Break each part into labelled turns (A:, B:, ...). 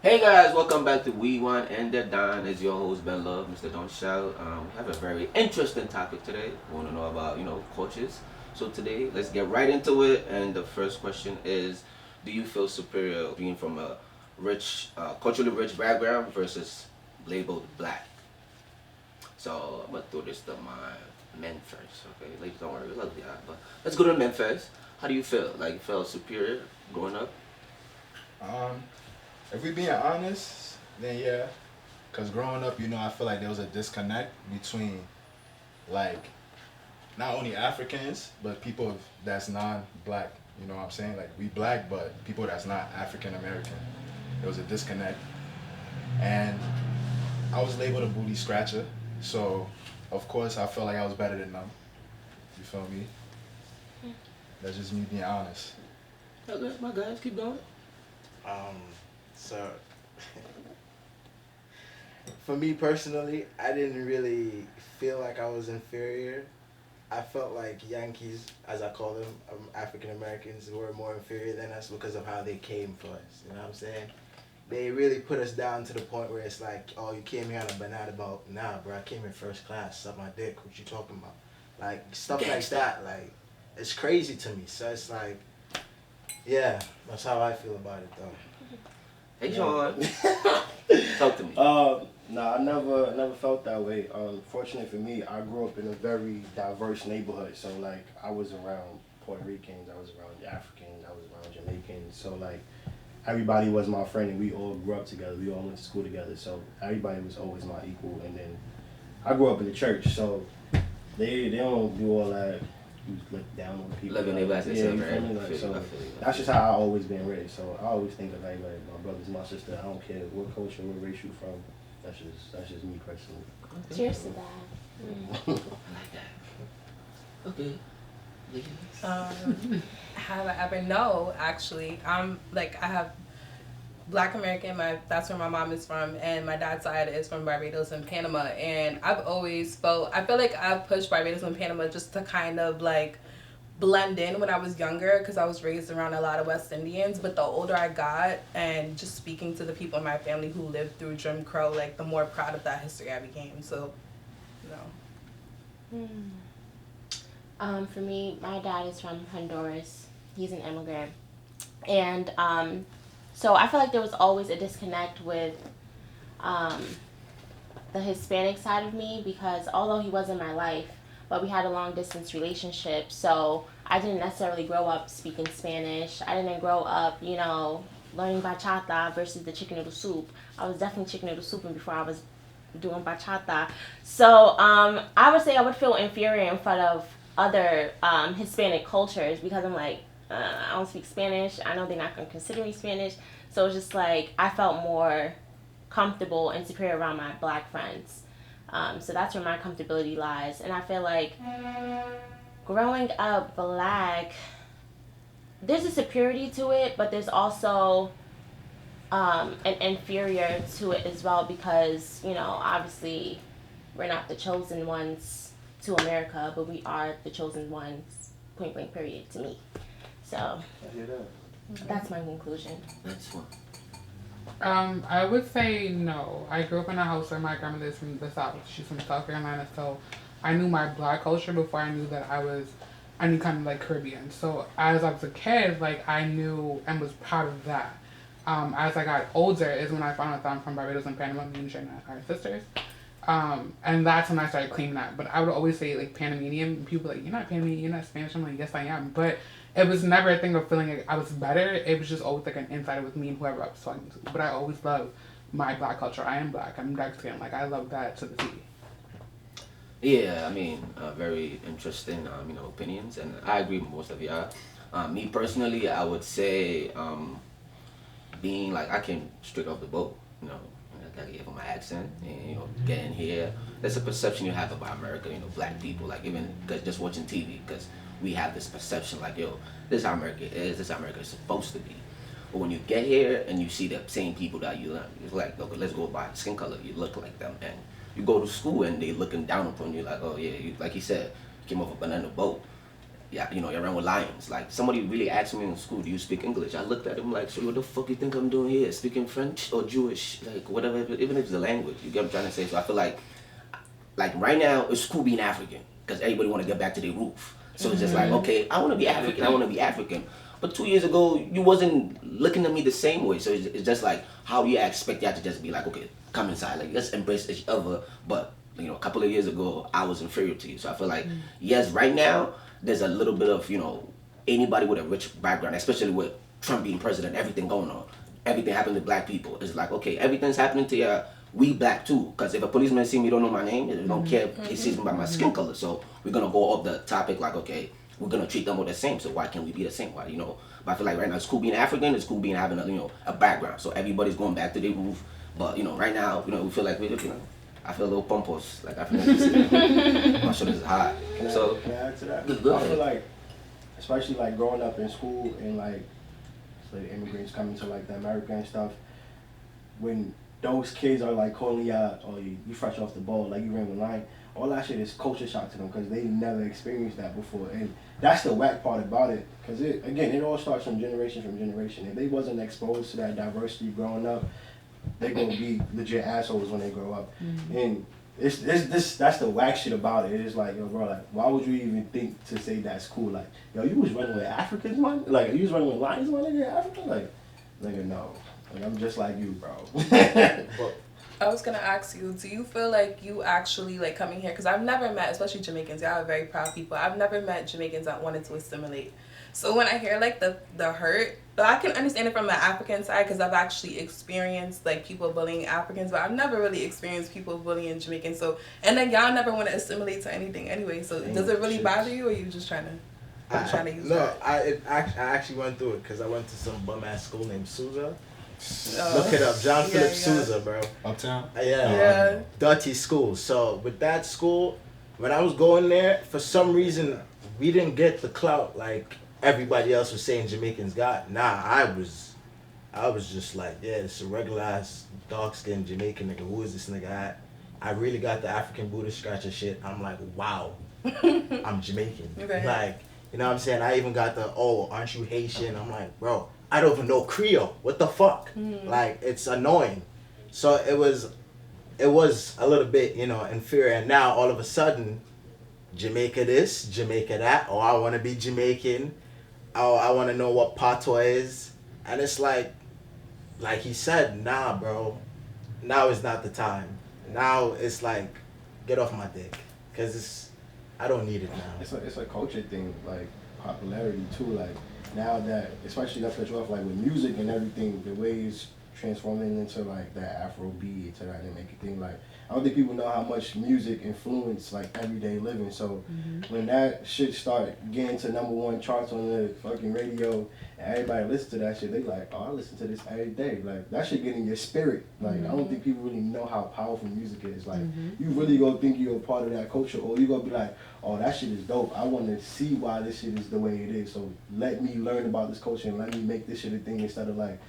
A: Hey guys, welcome back to We Want and the Dine. It's your host Ben Love, Mr. Don't Shout. We have a very interesting topic today. We want to know about cultures. So today, let's get right into it. And the first question is, do you feel superior being from a rich, culturally rich background versus labeled black? So I'm gonna throw this to my men first. Okay, ladies, don't worry, we love you, but let's go to the men first. How do you feel? Like you felt superior growing up?
B: Um, if we being honest, then yeah. Cause growing up, I feel like there was a disconnect between like not only Africans but people that's non-black. You know what I'm saying? Like we black, but people that's not African American. There was a disconnect, and I was labeled a booty scratcher. So of course I felt like I was better than them. You feel me? That's just me being honest.
A: Okay, my guys, keep going.
C: Um, so for me personally, I didn't really feel like I was inferior. I felt like Yankees, as I call them, African Americans, were more inferior than us because of how they came for us. You know what I'm saying? They really put us down to the point where it's like, oh, you came here on a banana boat. Nah, bro, I came here first class. Suck my dick. What you talking about? Like stuff like that. Like it's crazy to me. So it's like, yeah, that's how I feel about it though.
A: Hey, Sean. Talk to me.
D: No, I never felt that way. Fortunately for me, I grew up in a very diverse neighborhood. So like, I was around Puerto Ricans, I was around Africans, I was around Jamaicans. So like, everybody was my friend, and we all grew up together. We all went to school together. So everybody was always my equal. And then I grew up in the church, so they don't do all that. You look down on people.
A: Living their lives,
D: yeah, you
A: right?
D: feel me? Like, so that's just how I always been raised. So I always think of everybody, my brothers, my sister. I don't care what culture, what race you from. That's just me personally.
A: Okay.
E: Cheers to that.
A: I like that. Okay.
F: Have I ever? No, actually. I have Black American. That's where my mom is from, and my dad's side is from Barbados and Panama. And I've always I feel like I've pushed Barbados and Panama just to kind of like blend in when I was younger because I was raised around a lot of West Indians. But the older I got, and just speaking to the people in my family who lived through Jim Crow, like the more proud of that history I became. So, no.
E: For me, my dad is from Honduras. He's an immigrant. And so I feel like there was always a disconnect with the Hispanic side of me because although he was in my life, but we had a long distance relationship, so I didn't necessarily grow up speaking Spanish. I didn't grow up, learning bachata versus the chicken noodle soup. I was definitely chicken noodle souping before I was doing bachata. So I would say I would feel inferior in front of other Hispanic cultures because I'm like, I don't speak Spanish. I know they're not going to consider me Spanish. So it's just like I felt more comfortable and superior around my black friends. So that's where my comfortability lies. And I feel like growing up black, there's a superiority to it, but there's also an inferior to it as well because, obviously we're not the chosen ones to America, but we are the chosen ones, point blank period, to me. So
D: I hear that.
E: that's my conclusion.
A: That's one.
G: I would say no. I grew up in a house where my grandmother is from the South. She's from South Carolina, so I knew my black culture before I knew that I knew kind of like Caribbean. So as I was a kid, like I knew and was proud of that. As I got older is when I found out that I'm from Barbados and Panama, me and Shaina are sisters. And that's when I started claiming that. But I would always say like Panamanian. People were like, you're not Panamanian, you're not Spanish. I'm like, yes I am. But it was never a thing of feeling like I was better. It was just always like an insider with me and whoever I was talking to. But I always loved my black culture. I am black. I'm dark skinned. Like I love that to the T.
A: Yeah, I mean, very interesting, opinions, and I agree with most of y'all. Me personally, I would say, being like I came straight off the boat, I gotta give my accent, and getting here. There's a perception you have about America, black people, like even just watching TV, because we have this perception like, yo, this is how America is, this is how America is supposed to be. But when you get here and you see the same people that you learn, it's like, okay, let's go by skin color, you look like them, and you go to school and they looking down upon you like, oh yeah, like he said, you came off a banana boat. yeah, you know, you're around with lions. Like somebody really asked me in school, do you speak English? I looked at him like, so what the fuck you think I'm doing here? Speaking French or Jewish? Like whatever, even if it's a language. You get what I'm trying to say? So I feel like right now it's cool being African because everybody want to get back to their roots. So it's just like, okay, I want to be African. I want to be African. But 2 years ago, you wasn't looking at me the same way. So it's just like, how do you expect y'all to just be like, okay, come inside, like let's embrace each other. But you know, a couple of years ago, I was inferior to you. So I feel like, yes, right now there's a little bit of, you know, anybody with a rich background, especially with Trump being president, everything going on, everything happening to black people. It's like, okay, everything's happening to you. We black too, because if a policeman see me, don't know my name, they don't care if he sees me by my skin color. So we're gonna go off the topic like, okay, we're gonna treat them all the same. So why can't we be the same? Why, you know? But I feel like right now it's cool being African. It's cool being having a, you know, a background. So everybody's going back to their roof. But you know, right now, you know, we feel like we're, you know, I feel a little pompous, like I feel like my shoulders is high. So
D: can I add to that?
A: Go
D: I
A: ahead.
D: feel like, especially like growing up in school and like immigrants coming to like the America and stuff, when those kids are like calling you out, or you fresh off the ball, like you ran with line, all that shit is culture shock to them because they never experienced that before. And that's the whack part about it, because it all starts from generation. If they wasn't exposed to that diversity growing up, they're gonna be legit assholes when they grow up. And that's the whack shit about it. It's like, yo, bro, like, why would you even think to say that's cool? Like, yo, you was running with Africans, man? Like, you was running with lions, man, nigga, Africa? Like, nigga, no. Like, I'm just like you, bro.
F: I was gonna ask you, do you feel like you actually like coming here? Because I've never met, especially Jamaicans, y'all are very proud people. I've never met Jamaicans that wanted to assimilate. So when I hear like the hurt, but I can understand it from the African side because I've actually experienced like people bullying Africans, but I've never really experienced people bullying Jamaicans. So, and then y'all never want to assimilate to anything anyway. So does it really bother you, or are you just trying to use that?
C: I actually went through it because I went to some bum ass school named Sousa. Look it up, John Philip Sousa, bro.
B: Uptown?
C: Yeah. Dirty school. So with that school, when I was going there, for some reason, we didn't get the clout like everybody else was saying Jamaicans got. Nah, I was just like, yeah, it's a regular ass dark skinned Jamaican nigga. Who is this nigga at? I really got the African Buddha scratcher shit. I'm like, wow, I'm Jamaican.
F: Okay.
C: Like, you know what I'm saying? I even got the, oh, aren't you Haitian? I'm like, bro, I don't even know Creole. What the fuck? Like, it's annoying. So it was a little bit, you know, inferior. And now all of a sudden, Jamaica this, Jamaica that. Oh, I want to be Jamaican. Oh, I want to know what patois is. And it's like he said, nah, bro. Now is not the time. Now it's like, get off my dick. Because I don't need it now.
D: It's a culture thing, like popularity too. Like now that, especially that's what you off like with music and everything, the way it's transforming into like that Afro beat to that and make it thing like. I don't think people know how much music influence like everyday living. So when that shit start getting to #1 charts on the fucking radio and everybody listen to that shit, they like, oh, I listen to this every day. Like that shit get in your spirit. Like I don't think people really know how powerful music is. Like you really gonna think you're a part of that culture, or you gonna be like, oh, that shit is dope. I want to see why this shit is the way it is. So let me learn about this culture and let me make this shit a thing instead of like.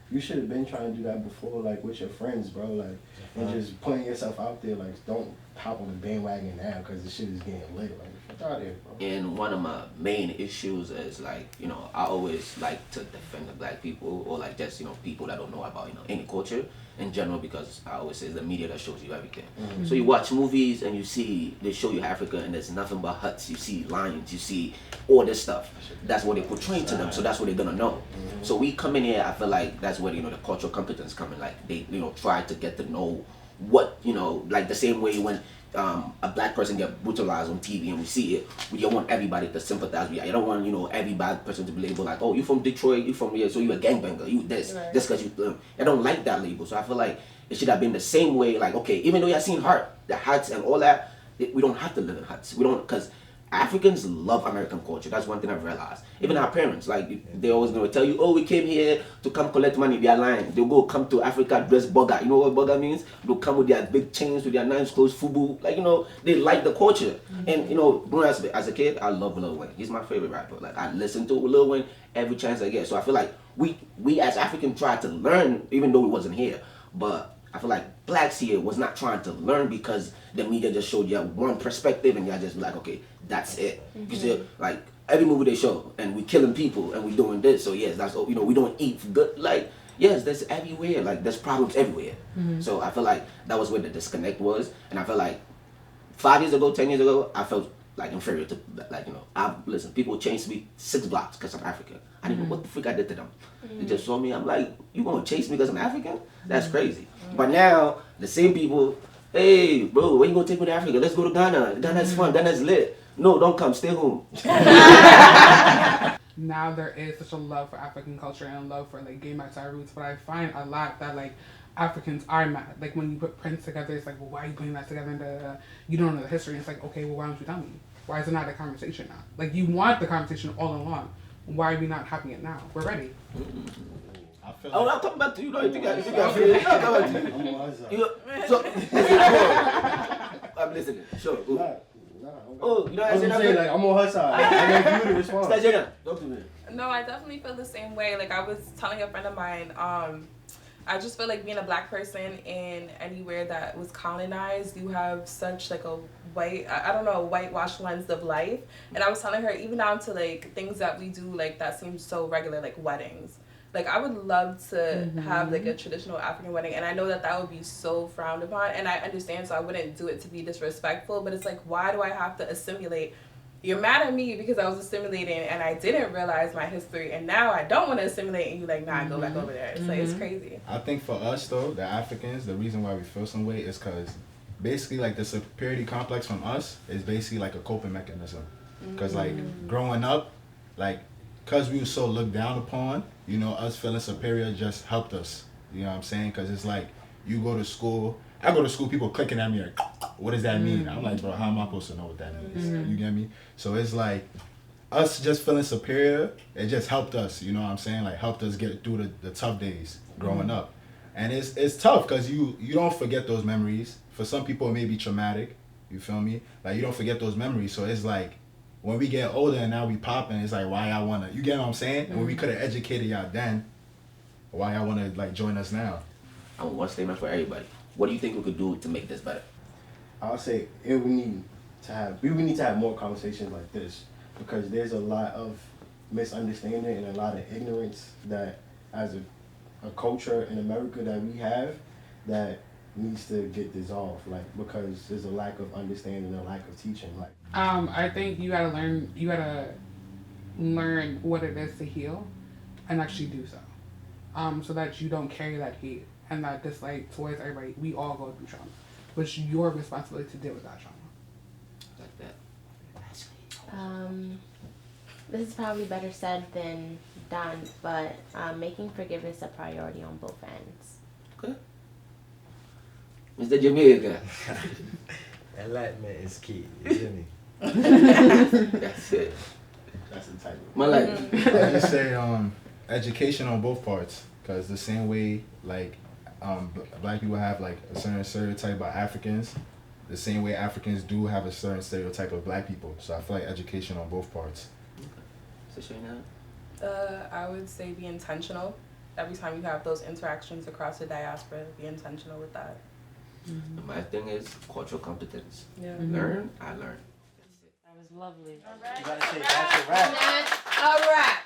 D: You should have been trying to do that before, like with your friends, bro. Like, and just putting yourself out there. Like, don't hop on the bandwagon now because the shit is getting lit. Like, fuck out here, bro.
A: And one of my main issues is like, you know, I always like to defend the black people or like just, you know, people that don't know about, you know, any culture in general, because I always say it's the media that shows you everything. So you watch movies and you see, they show you Africa and there's nothing but huts. You see lions, you see all this stuff. That's what they portray to them, so that's what they're gonna know. So we come in here, I feel like that's where, you know, the cultural competence come in. Like they, you know, try to get to know what, you know, like the same way when a black person get brutalized on TV and we see it, we don't want everybody to sympathize with you. You don't want, you know, every bad person to be labeled like, oh, you from Detroit, you from here, so you a gangbanger, you this, just because you, I don't like that label. So I feel like it should have been the same way, like, okay, even though y'all seen the huts and all that, we don't have to live in huts. We don't, because Africans love American culture. That's one thing I've realized. Even our parents, like, they always gonna tell you, oh, we came here to come collect money. They're lying. They'll go come to Africa dress bugger. You know what bugger means? They'll come with their big chains, with their nice clothes, fubu. Like, you know, they like the culture. And, you know, growing up as a kid, I love Lil Wayne. He's my favorite rapper. Like, I listen to Lil Wayne every chance I get. So I feel like we as Africans try to learn, even though we wasn't here. But I feel like blacks here was not trying to learn because the media just showed you one perspective and y'all just be like, okay, that's it. You see, like, every movie they show, and we killing people, and we doing this. So yes, that's we don't eat good. Like yes, that's everywhere. Like there's problems everywhere. So I feel like that was where the disconnect was, and I feel like 5 years ago, 10 years ago, I felt like inferior to listen. People chased me 6 blocks because I'm African. I didn't know what the freak I did to them. They just saw me. I'm like, you gonna chase me because I'm African? That's crazy. But now the same people, hey bro, when you gonna take me to Africa? Let's go to Ghana. Ghana's fun. Ghana's lit. No, don't come. Stay home.
G: Now there is such a love for African culture and love for like getting back to our roots, but I find a lot that like Africans are mad. Like when you put prints together, it's like, well, why are you putting that together? And you don't know the history. It's like, okay, well, why don't you tell me? Why is it not a conversation now? Like you want the conversation all along. Why are we not having it now? We're ready.
B: I feel
A: Oh,
B: like
A: I'll come back to you. No, you think I feel it? I'll come back to you. So, I'm listening. Sure. Oh, you know what I'm saying?
D: Like, I'm on her side. I want you to respond.
A: Don't do that.
F: No, I definitely feel the same way. Like I was telling a friend of mine, I just feel like being a black person in anywhere that was colonized, you have such like a whitewashed lens of life. And I was telling her, even down to like things that we do like that seems so regular, like weddings. Like I would love to have like a traditional African wedding, and I know that would be so frowned upon, and I understand, so I wouldn't do it to be disrespectful, but it's like, why do I have to assimilate? You're mad at me because I was assimilating and I didn't realize my history, and now I don't want to assimilate, and you like, nah, go back over there. It's like, it's crazy.
B: I think for us though, the Africans, the reason why we feel some way is because basically like the superiority complex from us is basically like a coping mechanism. Because like growing up, like because we were so looked down upon, you know, us feeling superior just helped us. You know what I'm saying? Because it's like you go to school. I go to school, people clicking at me like, what does that mean? I'm like, bro, how am I supposed to know what that means? You get me? So it's like us just feeling superior, it just helped us, you know what I'm saying? Like helped us get through the tough days growing up. And it's tough because you don't forget those memories. For some people it may be traumatic, you feel me? Like you don't forget those memories. So it's like when we get older and now we popping, it's like why y'all wanna, you get what I'm saying? And when we could have educated y'all then, why y'all wanna like join us now?
A: I want one statement for everybody. What do you think we could do to make this better?
D: I'll say we need to have more conversations like this, because there's a lot of misunderstanding and a lot of ignorance that as a culture in America that we have that needs to get dissolved, like because there's a lack of understanding, a lack of teaching. Like
G: I think you gotta learn what it is to heal and actually do so. So that you don't carry that hate and that dislike towards everybody. We all go through trauma, but it's your responsibility to deal with that trauma.
A: Like that.
E: This is probably better said than done, but making forgiveness a priority on both ends.
A: Okay. Mr. Jamaica.
C: Enlightenment is key, isn't it?
A: That's it.
D: that's the title.
A: My life.
B: I just say education on both parts, because the same way like black people have like a certain stereotype about Africans, the same way Africans do have a certain stereotype of black people. So I feel like education on both parts.
A: So Shaina?
F: I would say be intentional. Every time you have those interactions across the diaspora, be intentional with that.
A: My thing is cultural competence.
F: Yeah.
A: Learn, I learn.
H: That was lovely.
D: You gotta say that's a wrap.
H: That's a wrap.